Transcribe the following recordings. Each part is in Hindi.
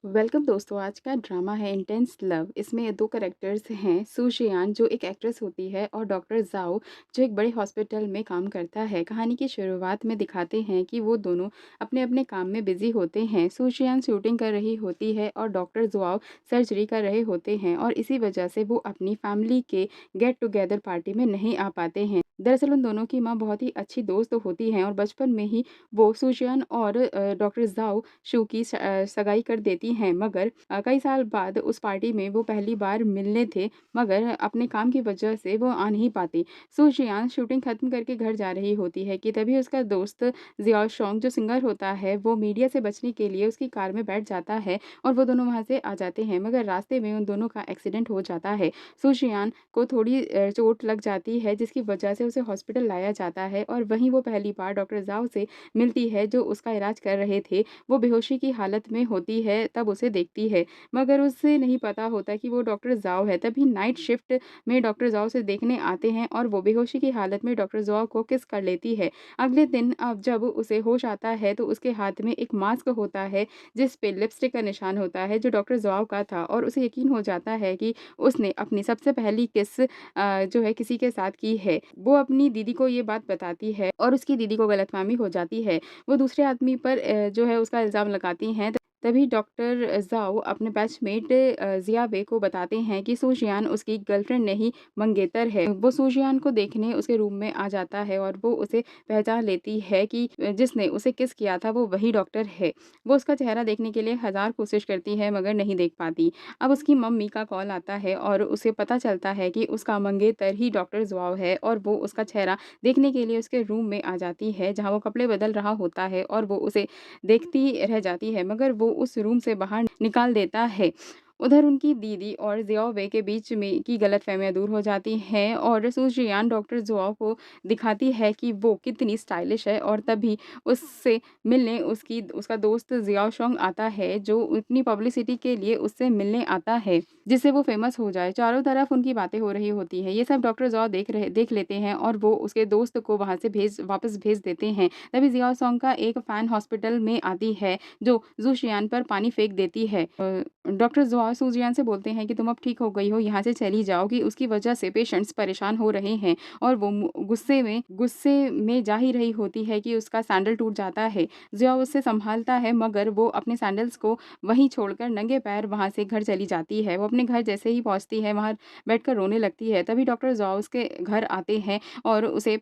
वेलकम दोस्तों, आज का ड्रामा है इंटेंस लव। इसमें 2 कैरेक्टर्स हैं, सू शियान जो एक एक्ट्रेस होती है और डॉक्टर ज़ाओ जो एक बड़े हॉस्पिटल में काम करता है। कहानी की शुरुआत में दिखाते हैं कि वो दोनों अपने-अपने काम में बिज़ी होते हैं। सू शियान शूटिंग कर रही होती है और डॉक्टर ज़ुआओ सर्जरी कर रहे होते हैं और इसी वजह से वो अपनी फैमिली के गेट टुगेदर पार्टी में नहीं आ पाते हैं। दरअसल उन दोनों की माँ बहुत ही अच्छी दोस्त होती हैं और बचपन में ही वो सू शियान और डॉक्टर ज़ाओ शू की सगाई कर देती हैं, मगर कई साल बाद उस पार्टी में वो पहली बार मिलने थे, मगर अपने काम की वजह से वो आ नहीं पाती। सू जियान शूटिंग खत्म करके घर जा रही होती है कि तभी उसका दोस्त जियाओ शोंग जो सिंगर होता है, वो मीडिया से बचने के लिए उसकी कार में बैठ जाता है और वो दोनों वहाँ से आ जाते हैं, मगर रास्ते में उन दोनों का एक्सीडेंट हो जाता है। सू जियान को थोड़ी चोट लग जाती है जिसकी वजह से उसे हॉस्पिटल लाया जाता है और वहीं वो पहली बार डॉक्टर ज़ाओ से मिलती है जो उसका इलाज कर रहे थे। वो बेहोशी की हालत में होती है, तब उसे देखती है, मगर उसे नहीं पता होता कि वो डॉक्टर ज़ाओ है। तभी नाइट शिफ्ट में डॉक्टर ज़ाओ उसे देखने आते हैं और वो बेहोशी की हालत में डॉक्टर ज़ाओ को किस कर लेती है। अगले दिन अब जब उसे होश आता है तो उसके हाथ में एक मास्क होता है जिस पे लिपस्टिक का निशान होता है जो डॉक्टर ज़ाओ का था और उसे यकीन हो जाता है कि उसने अपनी सबसे पहली किस जो है किसी के साथ की है। वो अपनी दीदी को ये बात बताती है और उसकी दीदी को गलतफ़हमी हो जाती है। वो दूसरे आदमी पर जो है उसका इल्ज़ाम लगाती हैं। तभी डॉक्टर ज़ाओ अपने बैचमेट ज़ियाबे को बताते हैं कि सू जियान उसकी गर्लफ्रेंड नहीं मंगेतर है। वो सू जियान को देखने उसके रूम में आ जाता है और वो उसे पहचान लेती है कि जिसने उसे किस किया था वो वही डॉक्टर है। वो उसका चेहरा देखने के लिए हज़ार कोशिश करती है मगर नहीं देख पाती। अब उसकी मम्मी का कॉल आता है और उसे पता चलता है कि उसका मंगेतर ही डॉक्टर ज़ुआओ है और वो उसका चेहरा देखने के लिए उसके रूम में आ जाती है जहाँ वो कपड़े बदल रहा होता है और वो उसे देखती रह जाती है, मगर वो उस रूम से बाहर निकाल देता है। उधर उनकी दीदी और ज़ियाओ वei के बीच में की गलतफ़हमियाँ दूर हो जाती हैं और सू जियान डॉक्टर ज़ुआओ को दिखाती है कि वो कितनी स्टाइलिश है और तभी उससे मिलने उसकी उसका दोस्त ज़ियाओ शोंग आता है जो इतनी पब्लिसिटी के लिए उससे मिलने आता है, जिससे वो फ़ेमस हो जाए। चारों तरफ उनकी बातें हो रही होती हैं। ये सब डॉक्टर ज़ियाओ देख लेते हैं और वो उसके दोस्त को वहाँ से वापस भेज देते हैं। तभी ज़ियाओ सॉन्ग का एक फ़ैन हॉस्पिटल में आती है जो ज़ू शियान पर पानी फेंक देती है। डॉक्टर ज़ुआओ सू जियान से बोलते हैं कि तुम अब ठीक हो गई हो, यहाँ से चली जाओ कि उसकी वजह से पेशेंट्स परेशान हो रहे हैं और वो गुस्से में जा ही रही होती है कि उसका सैंडल टूट जाता है। ज़ियाओ उसे सँभालता है मगर वो अपने सैंडल्स को वहीं छोड़कर नंगे पैर वहाँ से घर चली जाती है। वो अपने घर जैसे ही पहुँचती है, वहाँ बैठकर रोने लगती है। तभी डॉक्टर ज़ुआओ उसके घर आते हैं और उसे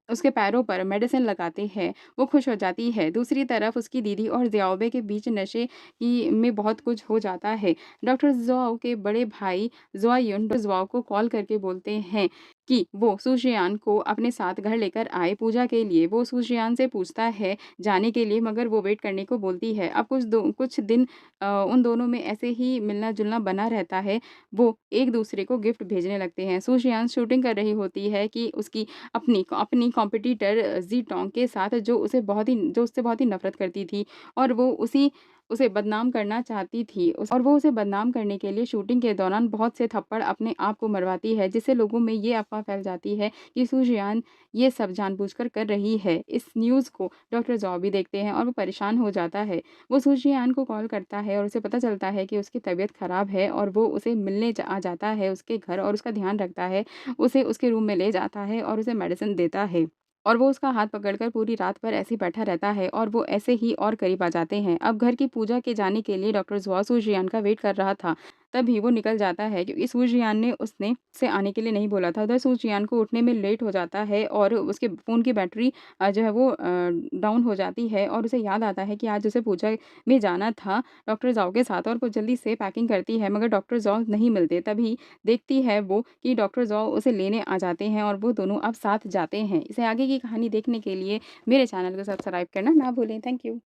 उसके पैरों पर मेडिसिन लगाते हैं, वो खुश हो जाती है। दूसरी तरफ उसकी दीदी और ज़ियाओबे के बीच नशे की में बहुत कुछ हो जाता है। डॉक्टर ज़ुआओ के बड़े भाई ज़ुआयुन ज़ुआओ को कॉल करके बोलते हैं कि वो सू जियान को अपने साथ घर लेकर आए पूजा के लिए। वो सू जियान से पूछता है जाने के लिए मगर वो वेट करने को बोलती है। अब कुछ दिन उन दोनों में ऐसे ही मिलना-जुलना बना रहता है। वो एक-दूसरे को गिफ्ट भेजने लगते हैं। सू जियान शूटिंग कर रही होती है कि उसकी अपनी अपनी कॉम्पिटिटर ज़ी टोंग के साथ जो उससे बहुत ही नफ़रत करती थी और वो उसे बदनाम करना चाहती थी और वो उसे बदनाम करने के लिए शूटिंग के दौरान बहुत से थप्पड़ अपने आप को मरवाती है, जिससे लोगों में ये अफ़वाह फैल जाती है कि सू जियान ये सब जानबूझकर कर रही है। इस न्यूज़ को डॉक्टर ज़ॉ भी देखते हैं और वो परेशान हो जाता है। वो सू जियान को कॉल करता है और उसे पता चलता है कि उसकी तबीयत ख़राब है और वो उसे मिलने आ जाता है उसके घर और उसका ध्यान रखता है। उसे उसके रूम में ले जाता है और उसे मेडिसिन देता है। और वो उसका हाथ पकड़कर पूरी रात भर ऐसे ही बैठा रहता है और वो ऐसे ही और करीब आ जाते हैं। अब घर की पूजा के जाने के लिए डॉक्टर ज़ुआ सू जियान का वेट कर रहा था। तभी वो निकल जाता है क्योंकि सू जियान ने उसने उसे आने के लिए नहीं बोला था। उधर सू जियान को उठने में लेट हो जाता है और उसके फ़ोन की बैटरी जो है वो डाउन हो जाती है और उसे याद आता है कि आज उसे पूजा में जाना था डॉक्टर ज़ाओ के साथ और वो जल्दी से पैकिंग करती है मगर डॉक्टर ज़ाओ नहीं मिलते। तभी देखती है वो कि डॉक्टर ज़ॉ उसे लेने आ जाते हैं और वो दोनों अब साथ जाते हैं। इसे आगे की कहानी देखने के लिए मेरे चैनल को सब्सक्राइब करना ना भूलें। Thank you.